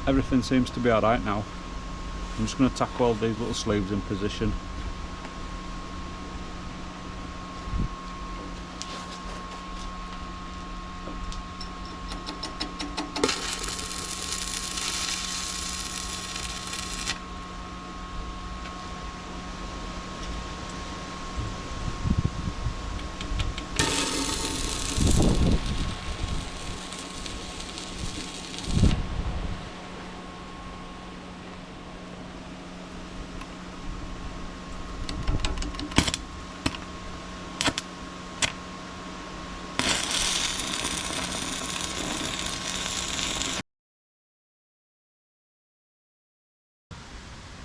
everything seems to be alright now. I'm just going to tack all these little sleeves in position.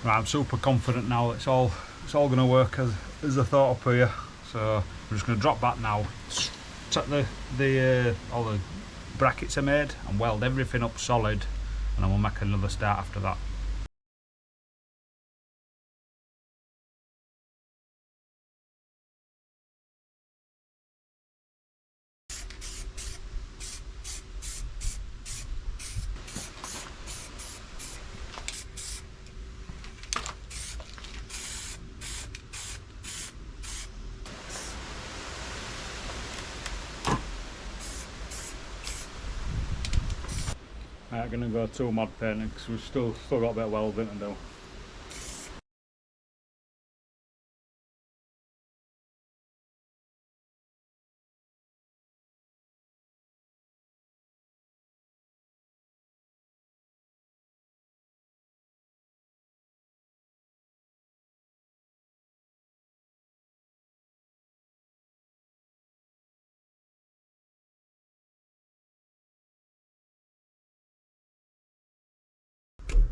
Right, I'm super confident now. It's all going to work as I thought up here. So I'm just going to drop that now. Check all the brackets are made and weld everything up solid, and then we'll make another start after that. I'm going to go 2 mod painting because we've still got a bit of welding to do.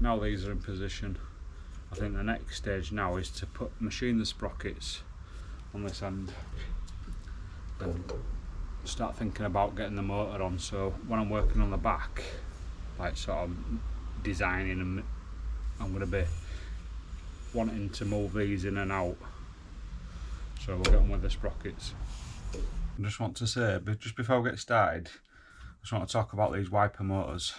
Now these are in position, I think the next stage now is to machine the sprockets on this end and start thinking about getting the motor on. So when I'm working on the back, like sort of designing them, I'm going to be wanting to move these in and out, so we'll get on with the sprockets. I just want to say, but just before we get started, I just want to talk about these wiper motors.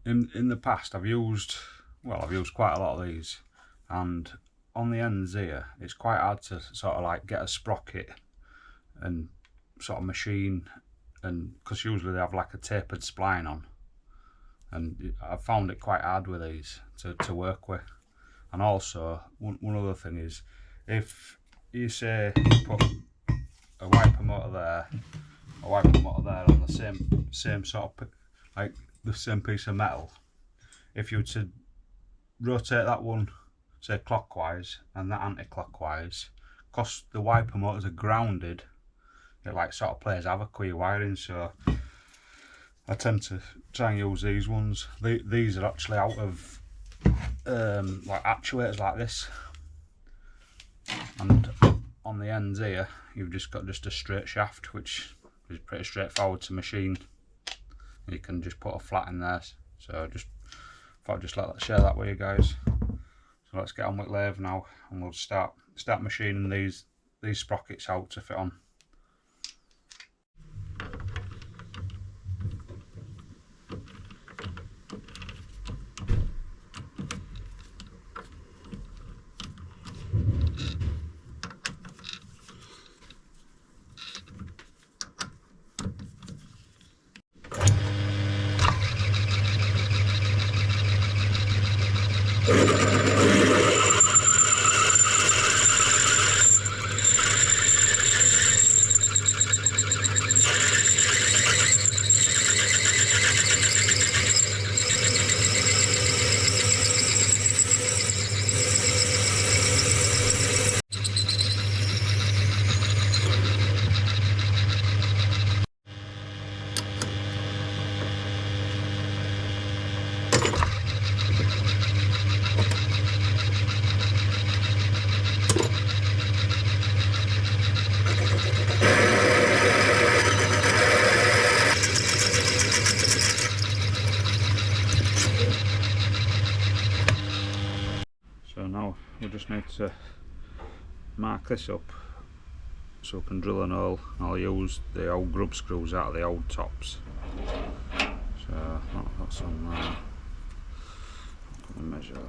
In the past I've used quite a lot of these, and on the ends here it's quite hard to sort of like get a sprocket and sort of machine, and because usually they have like a tapered spline on, and I've found it quite hard with these to work with. And also one other thing is, if you say you put a wiper motor there, a wiper motor there on the same sort of, like the same piece of metal, if you were to rotate that one say clockwise and that anti-clockwise, because the wiper motors are grounded, it like sort of plays havoc with your wiring. So I tend to try and use these ones. These are actually out of like actuators like this, and on the ends here you've just got a straight shaft, which is pretty straightforward to machine. You can just put a flat in there. So I'll just share that with you guys. So let's get on with lathe now, and we'll start machining these sprockets out to fit on. So now we just need to mark this up so we can drill an hole. I'll use the old grub screws out of the old tops. So So that's on there. I'm going to measure that.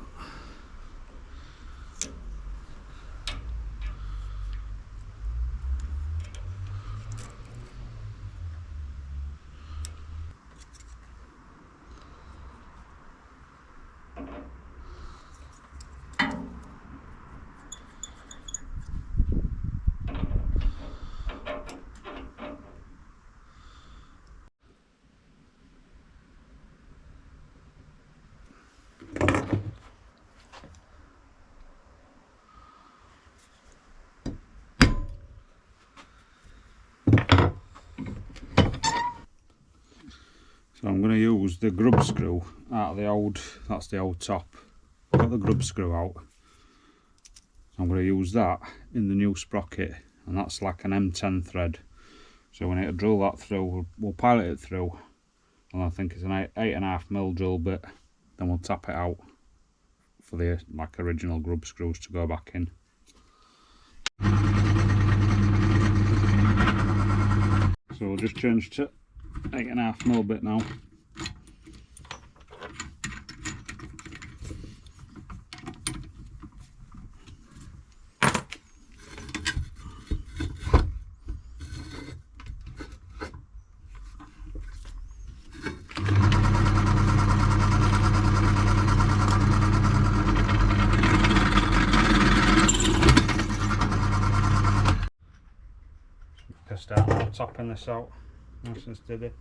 So I'm going to use the grub screw out of the old, that's the old top. Got the grub screw out. So I'm going to use that in the new sprocket, and that's like an M10 thread. So we need to drill that through, we'll pilot it through, and I think it's an 8.5mm drill bit. Then we'll tap it out for the like original grub screws to go back in. So we'll just change to 8.5mm bit now. I start now topping this out nice and steady.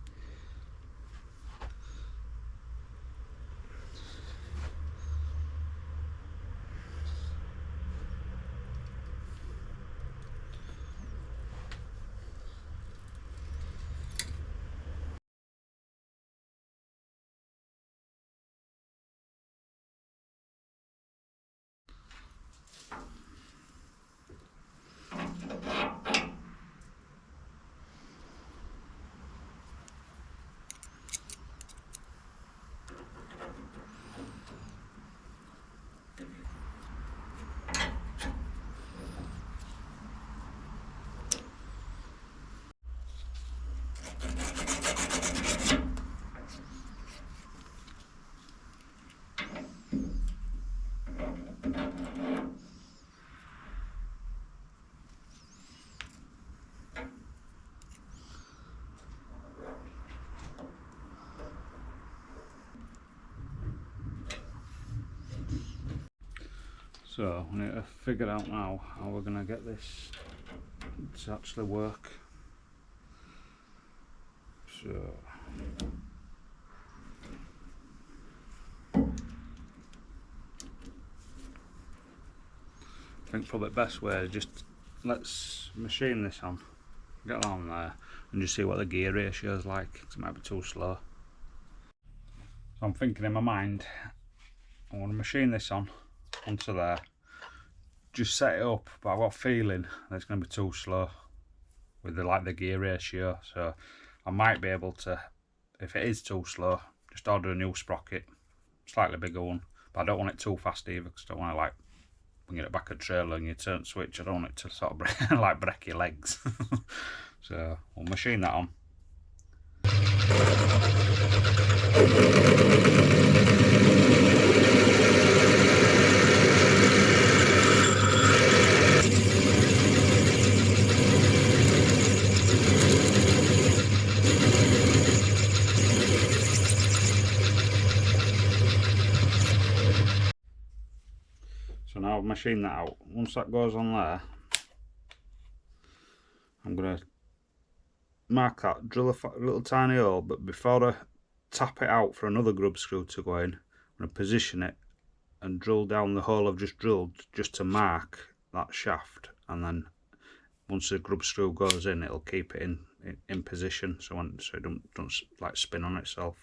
So we need to figure out now how we're going to get this to actually work. So I think probably the best way is just let's machine this on, get on there and just see what the gear ratio is like, because it might be too slow. So I'm thinking in my mind, I want to machine this on onto there, just set it up, but I've got a feeling that it's going to be too slow with the gear ratio. So I might be able to, if it is too slow, just order a new sprocket, slightly bigger one, but I don't want it too fast either, because I don't want to like when you're at the back of a trailer and you turn switch, I don't want it to sort of break your legs. So we'll machine that on. So now I've machined that out. Once that goes on there, I'm going to mark that, drill a little tiny hole, but before I tap it out for another grub screw to go in, I'm going to position it and drill down the hole I've just drilled, just to mark that shaft, and then once the grub screw goes in, it'll keep it in position, so it don't like spin on itself.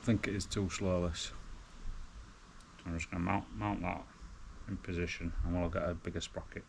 think it is too slow this. So I'm just going to mount that in position and we'll get a bigger sprocket.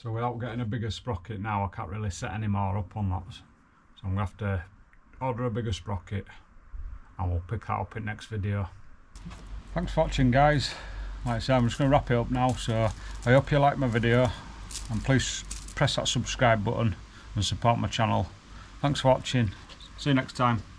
So without getting a bigger sprocket now, I can't really set any more up on that. So I'm going to have to order a bigger sprocket and we'll pick that up in next video. Thanks for watching, guys. Like I said, I'm just going to wrap it up now. So I hope you like my video and please press that subscribe button and support my channel. Thanks for watching. See you next time.